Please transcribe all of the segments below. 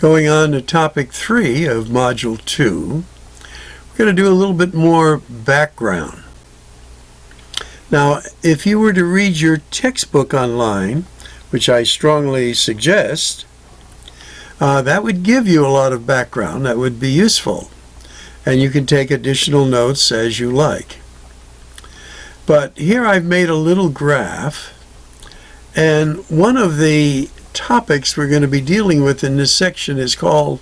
Going on to topic 3 of module 2, we're going to do a little bit more background. Now, if you were to read your textbook online, which I strongly suggest, that would give you a lot of background that would be useful. And you can take additional notes as you like. But here I've made a little graph, and one of the topics we're going to be dealing with in this section is called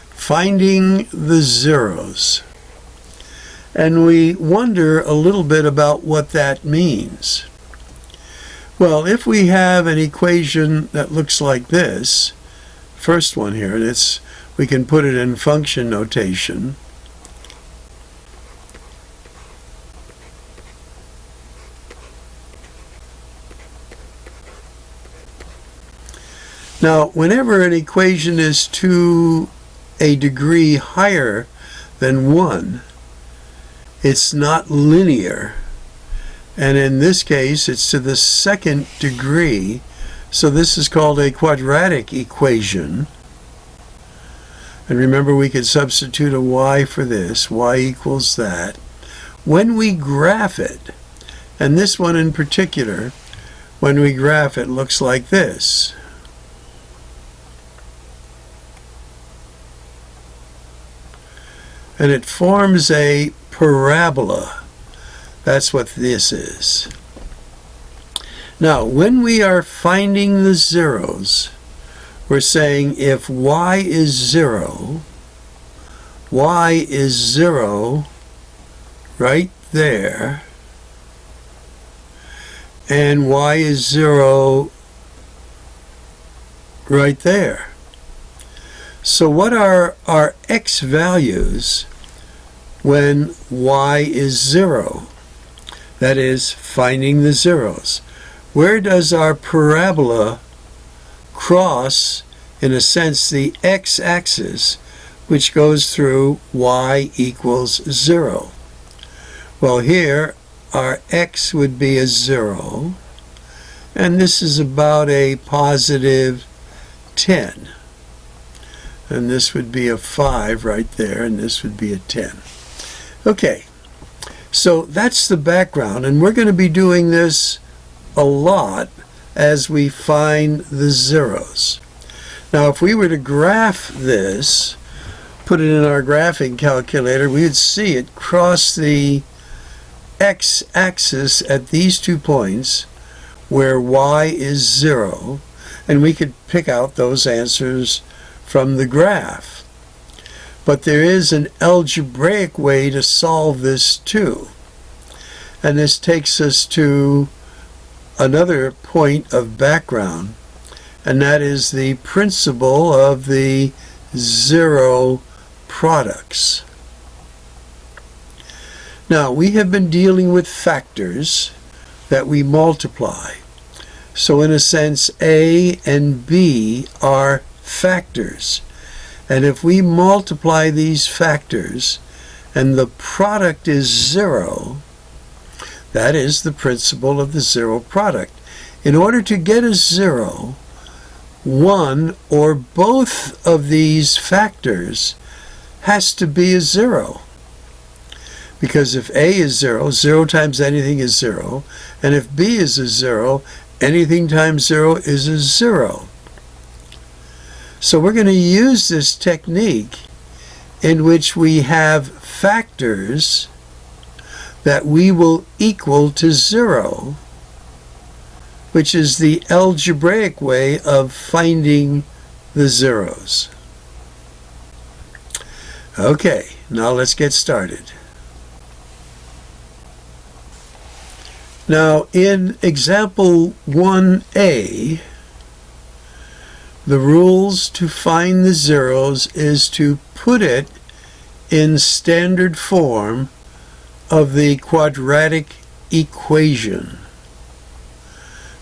finding the zeros. And we wonder a little bit about what that means. Well, if we have an equation that looks like this, first one here, we can put it in function notation. Now, whenever an equation is to a degree higher than 1, it's not linear. And in this case, it's to the second degree. So this is called a quadratic equation. And remember, we could substitute a y for this. Y equals that. When we graph it, and this one in particular, when we graph it, looks like this. And it forms a parabola. That's what this is. Now, when we are finding the zeros, we're saying if y is 0 right there, and y is 0 right there. So what are our x values when y is 0? That is, finding the zeros. Where does our parabola cross, in a sense, the x-axis, which goes through y equals 0? Well, here our x would be a 0, and this is about a positive 10. And this would be a 5 right there, and this would be a 10. Okay, so that's the background, and we're going to be doing this a lot as we find the zeros. Now, if we were to graph this, put it in our graphing calculator, we would see it cross the x-axis at these 2 points where y is 0, and we could pick out those answers from the graph. But there is an algebraic way to solve this too. And this takes us to another point of background, and that is the principle of the zero products. Now, we have been dealing with factors that we multiply. So in a sense, A and B are factors. And if we multiply these factors and the product is 0, that is the principle of the zero product. In order to get a 0, one or both of these factors has to be a 0. Because if A is 0, 0 times anything is 0. And if B is a 0, anything times 0 is a 0. So we're going to use this technique in which we have factors that we will equal to 0, which is the algebraic way of finding the zeros. Okay, now let's get started. Now, in example 1a, the rules to find the zeros is to put it in standard form of the quadratic equation.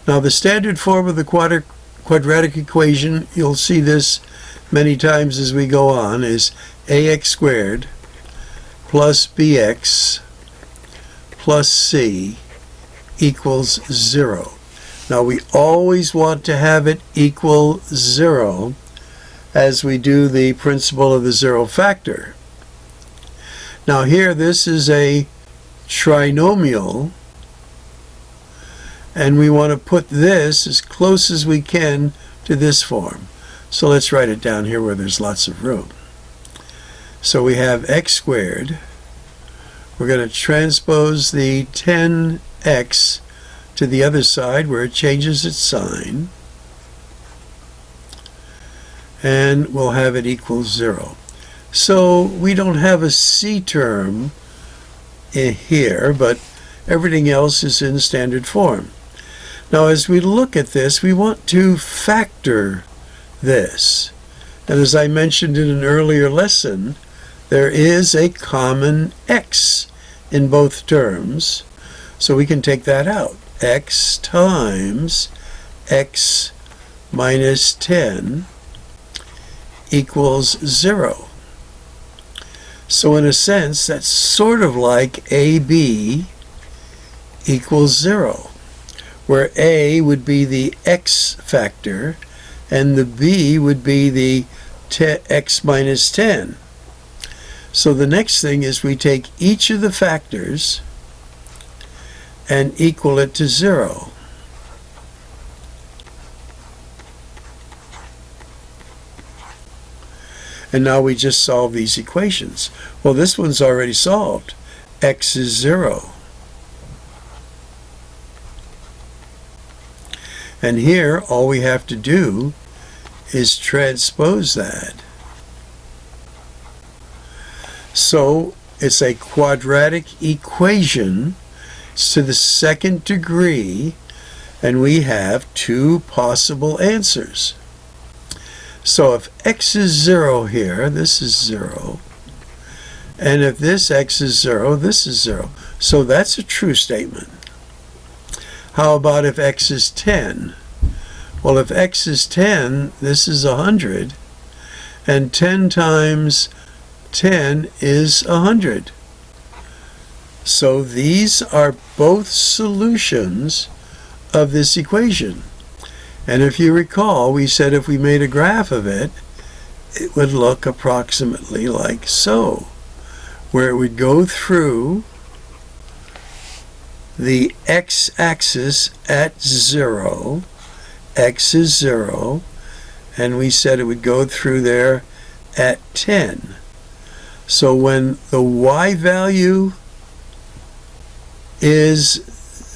Now, the standard form of the quadratic equation, you'll see this many times as we go on, is ax squared plus bx plus c equals 0. Now we always want to have it equal 0 as we do the principle of the zero factor. Now here, this is a trinomial, and we want to put this as close as we can to this form. So let's write it down here where there's lots of room. So we have x squared. We're going to transpose the 10x to the other side where it changes its sign, and we'll have it equal 0. So we don't have a c term in here, but everything else is in standard form. Now as we look at this, we want to factor this. And as I mentioned in an earlier lesson, there is a common x in both terms, so we can take that out. X times x minus 10 equals 0. So in a sense, that's sort of like AB equals 0, where A would be the x factor and the B would be the x minus 10. So the next thing is we take each of the factors and equal it to 0. And now we just solve these equations. Well, this one's already solved. X is 0. And here, all we have to do is transpose that. So it's a quadratic equation. It's to the second degree, and we have two possible answers. So if x is 0 here, this is 0. And if this x is 0, this is 0. So that's a true statement. How about if x is 10? Well, if x is 10, this is 100. And 10 times 10 is 100. So these are both solutions of this equation. And if you recall, we said if we made a graph of it, it would look approximately like so, where it would go through the x-axis at 0, x is 0, and we said it would go through there at 10. So when the y value is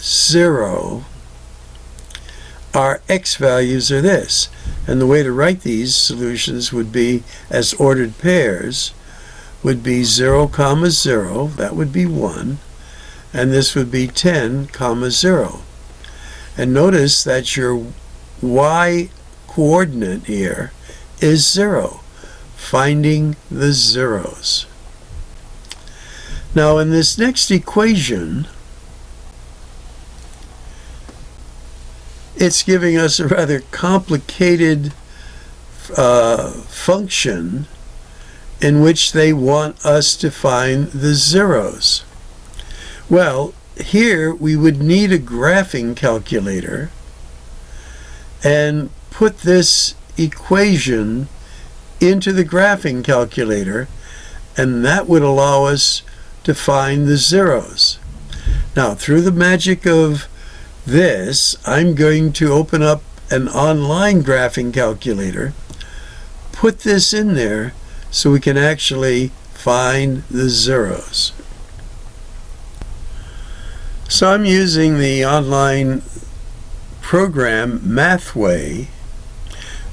0, our x values are this. And the way to write these solutions would be as ordered pairs, would be 0, 0, that would be 1, and this would be 10, 0. And notice that your y coordinate here is 0, finding the zeros. Now in this next equation, it's giving us a rather complicated function in which they want us to find the zeros. Well, here we would need a graphing calculator and put this equation into the graphing calculator, and that would allow us to find the zeros. Now, through the magic of this, I'm going to open up an online graphing calculator, put this in there so we can actually find the zeros. So I'm using the online program Mathway,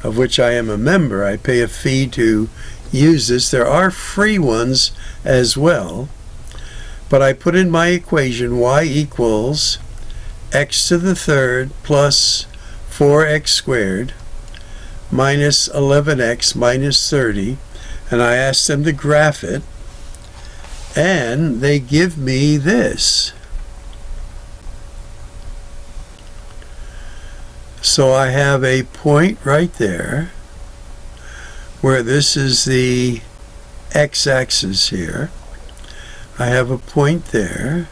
of which I am a member. I pay a fee to use this. There are free ones as well, but I put in my equation y equals x to the third plus 4x squared minus 11x minus 30, and I asked them to graph it, and they give me this. So I have a point right there where this is the x-axis here. I have a point there,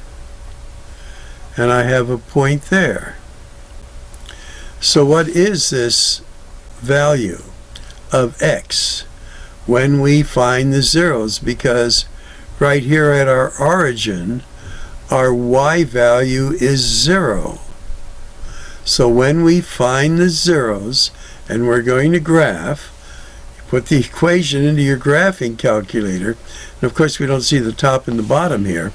and I have a point there. So what is this value? of x when we find the zeros, because right here at our origin, our y value is 0. So when we find the zeros, and we're going to graph, put the equation into your graphing calculator, and of course we don't see the top and the bottom here,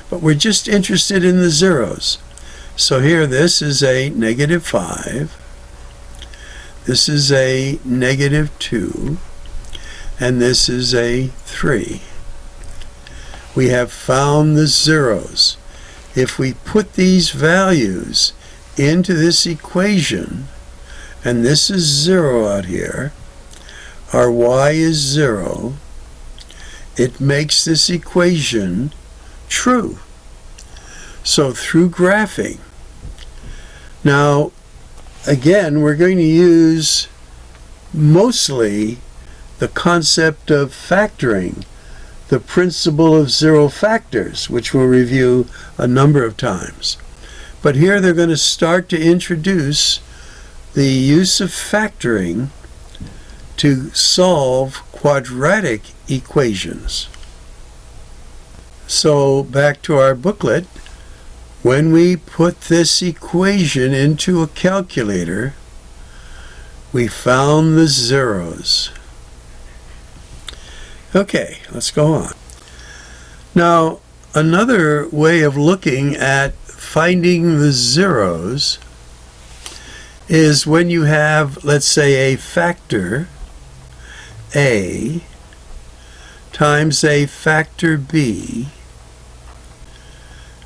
but we're just interested in the zeros. So here, this is a -5, this is a -2, and this is a 3. We have found the zeros. If we put these values into this equation, and this is 0 out here, our y is 0, it makes this equation true. So through graphing. Now, again, we're going to use mostly the concept of factoring, the principle of zero factors, which we'll review a number of times. But here they're going to start to introduce the use of factoring to solve quadratic equations. So back to our booklet. When we put this equation into a calculator, we found the zeros. Okay, let's go on. Now, another way of looking at finding the zeros is when you have, let's say, a factor a times a factor b,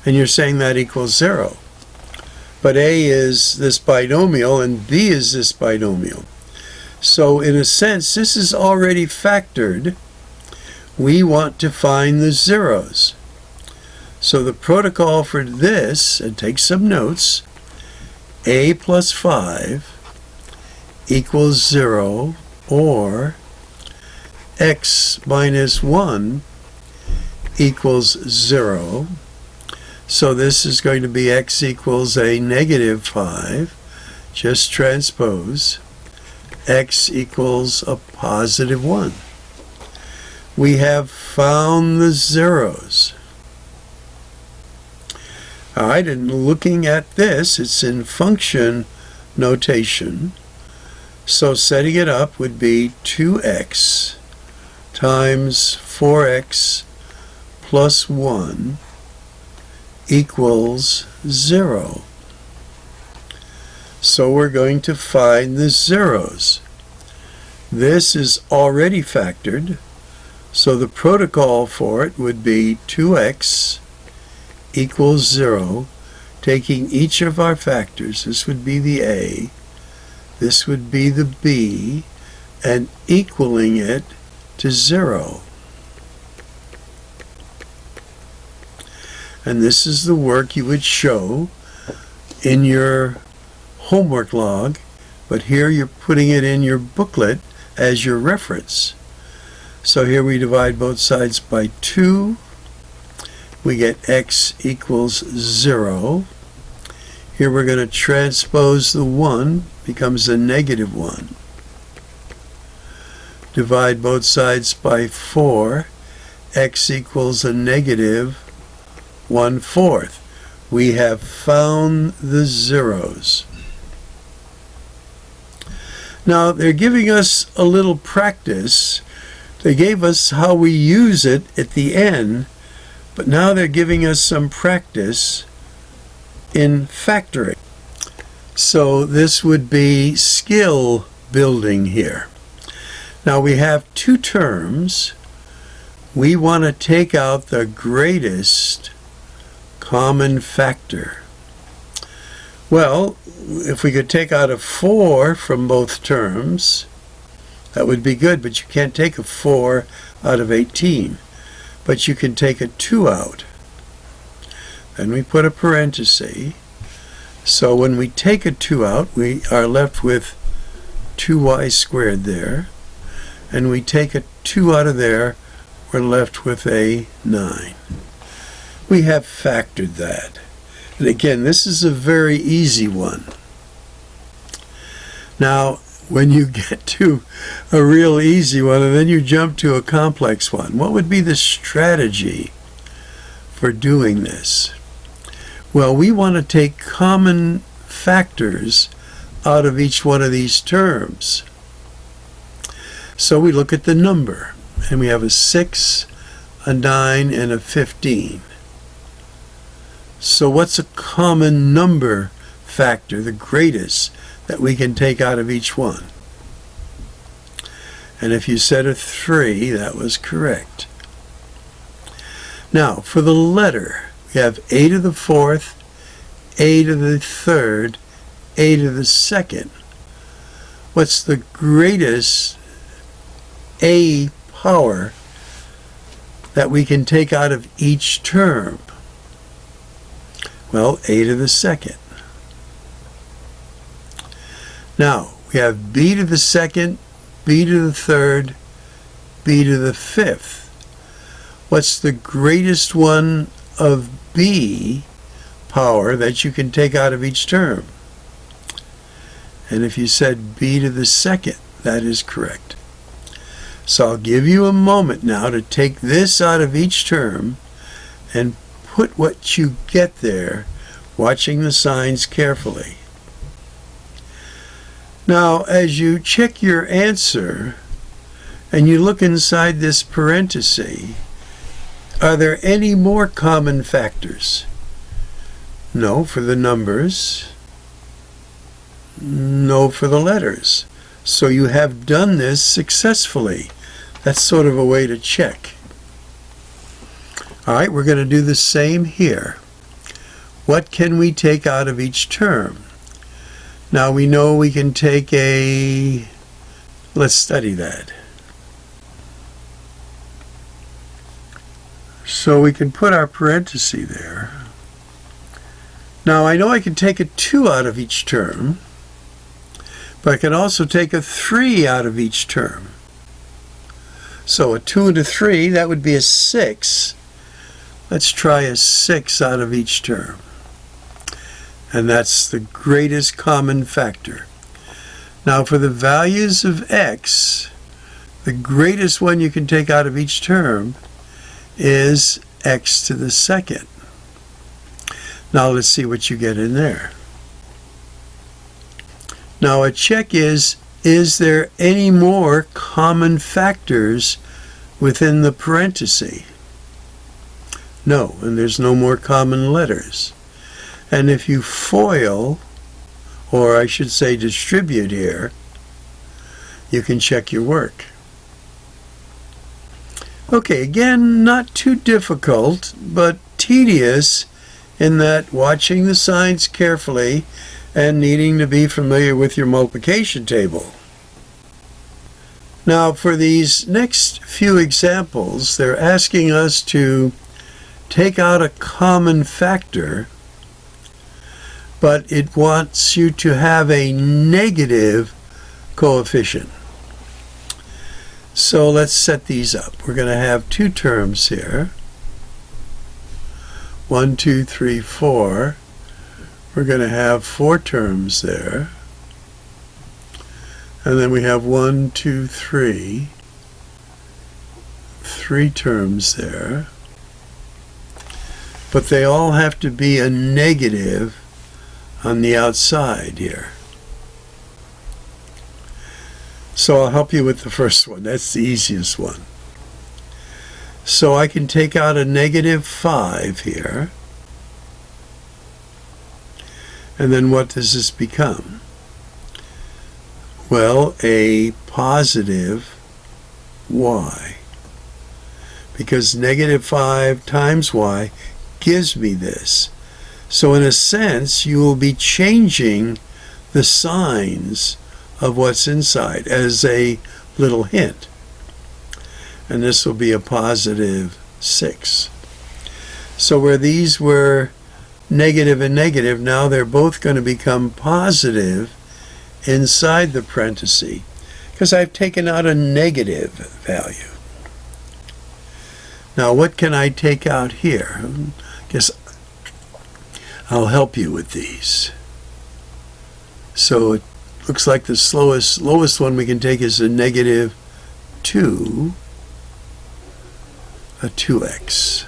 and you're saying that equals 0. But a is this binomial and b is this binomial. So in a sense, this is already factored. We want to find the zeros. So the protocol for this, and take some notes, a plus 5 equals 0, or x minus 1 equals 0. So this is going to be x equals a -5, just transpose, x equals a +1. We have found the zeros. All right, and looking at this, it's in function notation. So setting it up would be 2x times 4x plus 1 equals 0. So we're going to find the zeros. This is already factored, so the protocol for it would be 2x equals 0, taking each of our factors. This would be the a, this would be the b, and equaling it to 0. And this is the work you would show in your homework log, but here you're putting it in your booklet as your reference. So here we divide both sides by 2. We get x equals 0. Here we're going to transpose the 1, becomes a -1. Divide both sides by 4. X equals a -1/4. We have found the zeros. Now they're giving us a little practice. They gave us how we use it at the end, but now they're giving us some practice in factoring. So this would be skill building here. Now we have two terms. We want to take out the greatest common factor. Well, if we could take out a 4 from both terms, that would be good, but you can't take a 4 out of 18. But you can take a 2 out. Then we put a parenthesis. So when we take a 2 out, we are left with 2y squared there. And we take a 2 out of there, we're left with a 9. We have factored that. And again, this is a very easy one. Now, when you get to a real easy one and then you jump to a complex one? What would be the strategy for doing this? Well, we want to take common factors out of each one of these terms. So we look at the number, and we have a 6, a 9, and a 15. So what's a common number factor, the greatest, that we can take out of each one? And if you said a 3, that was correct. Now, for the letter, we have a to the 4th, a to the 3rd, a to the 2nd. What's the greatest a power that we can take out of each term? Well, a to the 2nd. Now, we have b to the 2nd, b to the 3rd, b to the 5th. What's the greatest one of b power that you can take out of each term? And if you said b to the 2nd, that is correct. So I'll give you a moment now to take this out of each term and put what you get there, watching the signs carefully. Now, as you check your answer and you look inside this parenthesis, are there any more common factors? No, for the numbers. No, for the letters. So you have done this successfully. That's sort of a way to check. All right, we're going to do the same here. What can we take out of each term? Now we know we can take a... Let's study that. So we can put our parenthesis there. Now I know I can take a 2 out of each term, but I can also take a 3 out of each term. So a 2 and a 3, that would be a 6. Let's try a 6 out of each term. And that's the greatest common factor. Now for the values of x, the greatest one you can take out of each term is x to the 2nd. Now let's see what you get in there. Now a check is there any more common factors within the parenthesis? No, and there's no more common letters. And if you FOIL, or I should say distribute here, you can check your work. Okay, again, not too difficult, but tedious in that watching the signs carefully and needing to be familiar with your multiplication table. Now, for these next few examples, they're asking us to take out a common factor, but it wants you to have a negative coefficient. So let's set these up. We're going to have 2 terms here. 1, 2, 3, 4. We're going to have 4 terms there. And then we have 1, 2, 3. 3 terms there. But they all have to be a negative on the outside here. So I'll help you with the first one. That's the easiest one. So I can take out a negative 5 here. And then what does this become? Well, a positive y. Because negative 5 times y gives me this. So in a sense, you will be changing the signs of what's inside as a little hint. And this will be a positive 6. So where these were negative and negative, now they're both going to become positive inside the parenthesis because I've taken out a negative value. Now what can I take out here? I guess I'll help you with these. So looks like the lowest one we can take is a negative 2, a 2x.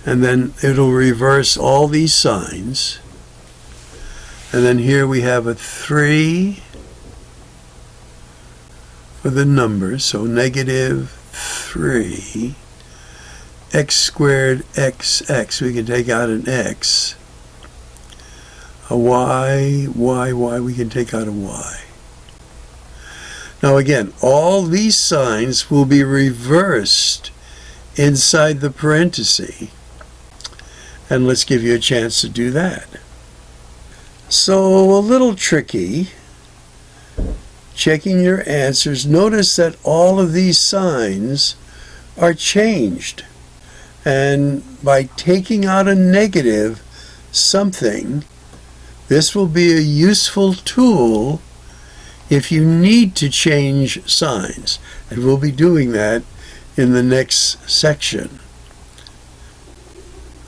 And then it'll reverse all these signs. And then here we have a 3 for the numbers, so negative 3, x squared xx. We can take out an x. A y, we can take out a y. Now again, all these signs will be reversed inside the parenthesis. And let's give you a chance to do that. So a little tricky. Checking your answers, notice that all of these signs are changed. And by taking out a negative something, this will be a useful tool if you need to change signs. And we'll be doing that in the next section.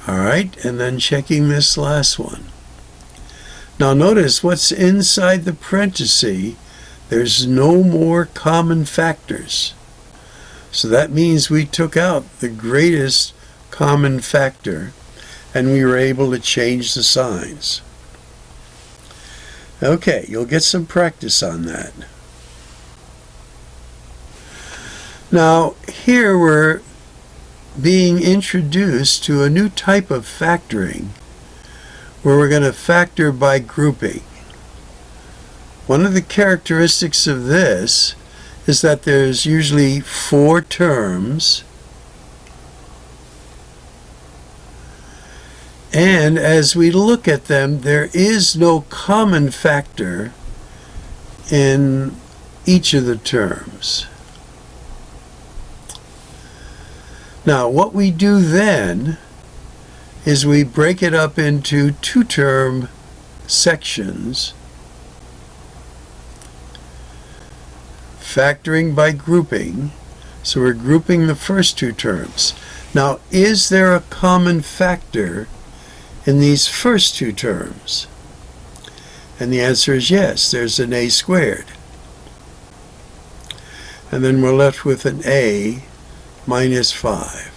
All right, and then checking this last one. Now notice what's inside the parenthesis. There's no more common factors. So that means we took out the greatest common factor and we were able to change the signs. Okay, you'll get some practice on that. Now, here we're being introduced to a new type of factoring where we're going to factor by grouping. One of the characteristics of this is that there's usually 4 terms, and as we look at them, there is no common factor in each of the terms. Now, what we do then is we break it up into 2-term sections, factoring by grouping. So we're grouping the first 2 terms. Now, is there a common factor in these first 2 terms? And the answer is yes, there's an a squared. And then we're left with an a minus 5.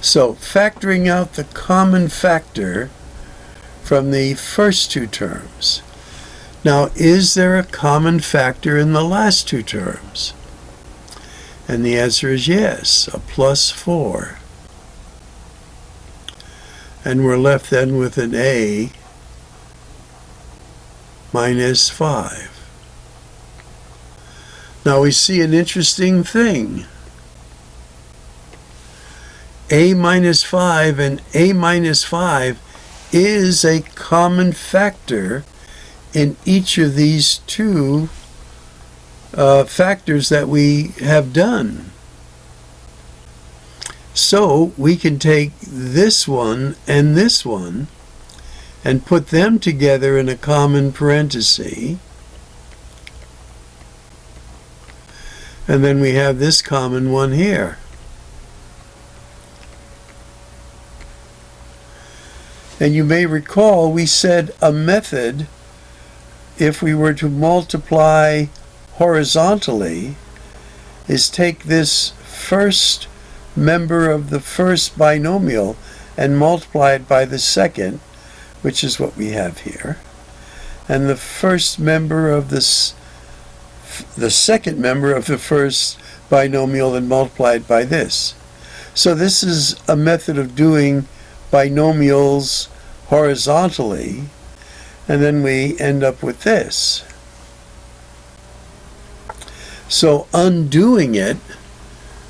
So factoring out the common factor from the first 2 terms. Now, is there a common factor in the last 2 terms? And the answer is yes, a plus 4. And we're left then with an a minus 5. Now we see an interesting thing. A minus 5 and a minus 5 is a common factor in each of these 2 factors that we have done. So we can take this one and put them together in a common parenthesis. And then we have this common one here. And you may recall we said a method, if we were to multiply horizontally, is take this first member of the first binomial and multiply it by the second, which is what we have here, and the first member of the second member of the first binomial and multiply it by this. So this is a method of doing binomials horizontally, and then we end up with this. So undoing it,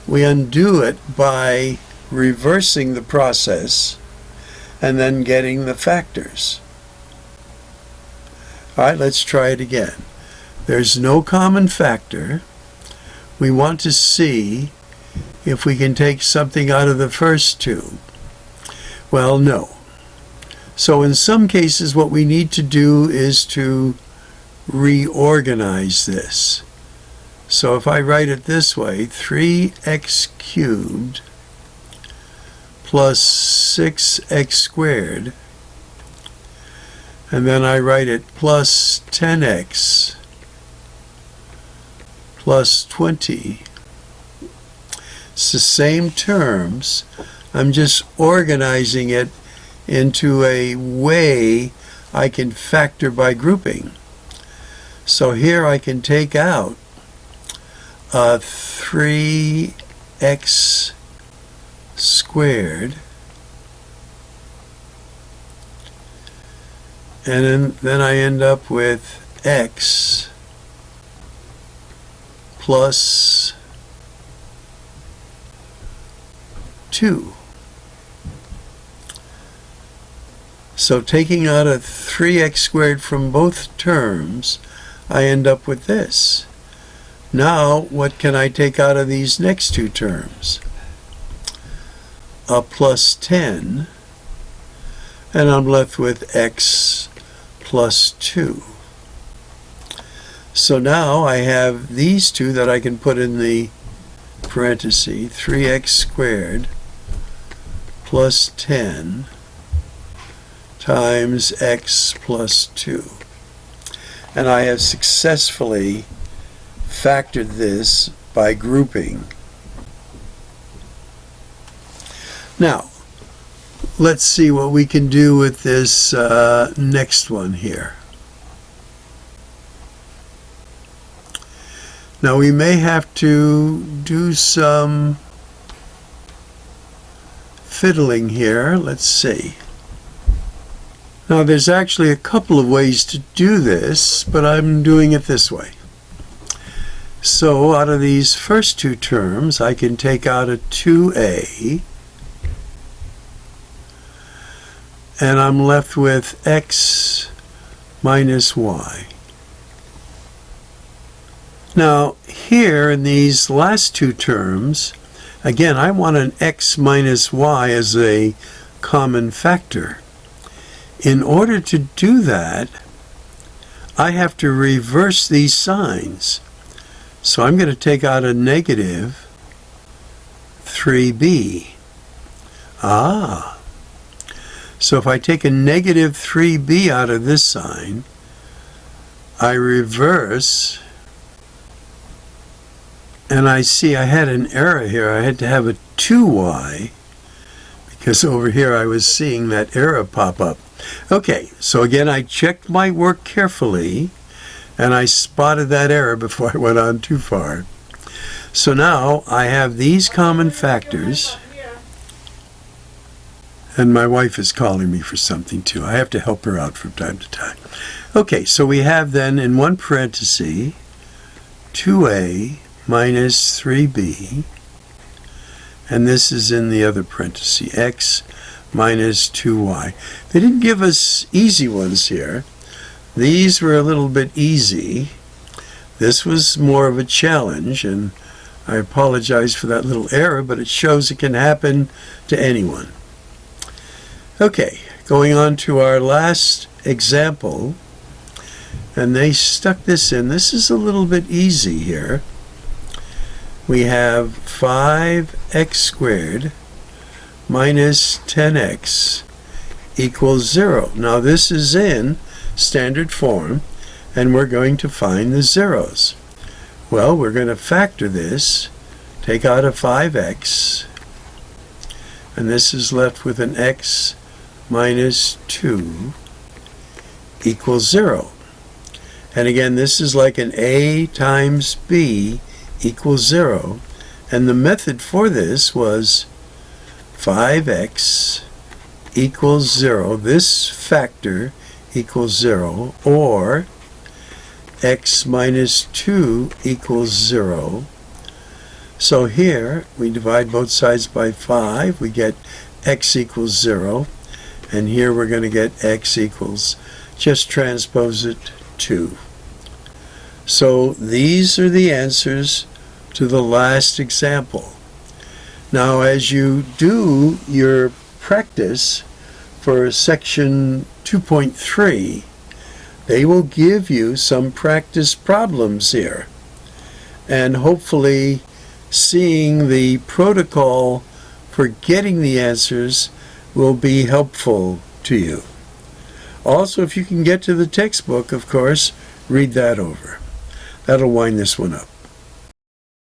we undo it by reversing the process and then getting the factors. All right, let's try it again. There's no common factor. We want to see if we can take something out of the first 2. Well, no. So in some cases, what we need to do is to reorganize this. So if I write it this way, 3x cubed plus 6x squared, and then I write it plus 10x plus 20. It's the same terms. I'm just organizing it into a way I can factor by grouping. So here I can take out 3x squared, and then I end up with x plus 2. So taking out a 3x squared from both terms, I end up with this. Now, what can I take out of these next two terms? A plus 10, and I'm left with x plus 2. So now I have these two that I can put in the parenthesis, 3x squared plus 10 times x plus 2. And I have successfully factored this by grouping. Now, let's see what we can do with this next one here. Now we may have to do some fiddling here. Let's see. Now there's actually a couple of ways to do this, but I'm doing it this way. So out of these first two terms, I can take out a 2a, and I'm left with x minus y. Now here in these last two terms, again, I want an x minus y as a common factor. In order to do that, I have to reverse these signs. So I'm going to take out a negative 3b. So if I take a negative 3b out of this sign, I reverse, and I see I had an error here. I had to have a 2y, because over here I was seeing that error pop up. Okay, so again, I checked my work carefully, and I spotted that error before I went on too far. So now I have these common factors, and my wife is calling me for something too. I have to help her out from time to time. Okay, so we have then in one parenthesis 2a minus 3b, and this is in the other parenthesis, x minus 2y. They didn't give us easy ones here. These were a little bit easy. This was more of a challenge, and I apologize for that little error, but it shows it can happen to anyone. Okay, going on to our last example, and they stuck this in. This is a little bit easy here. We have 5x squared minus 10x equals 0. Now this is in standard form, and we're going to find the zeros. Well, we're going to factor this, take out a 5x, and this is left with an x minus 2 equals 0. And again, this is like an a times b equals 0, and the method for this was 5x equals 0, this factor equals 0, or x minus 2 equals 0. So here we divide both sides by 5, we get x equals 0, and here we're going to get x equals, just transpose it, 2. So these are the answers to the last example. Now as you do your practice for section 2.3, they will give you some practice problems here, and hopefully seeing the protocol for getting the answers will be helpful to you. Also, if you can get to the textbook, of course, read that over. That'll wind this one up.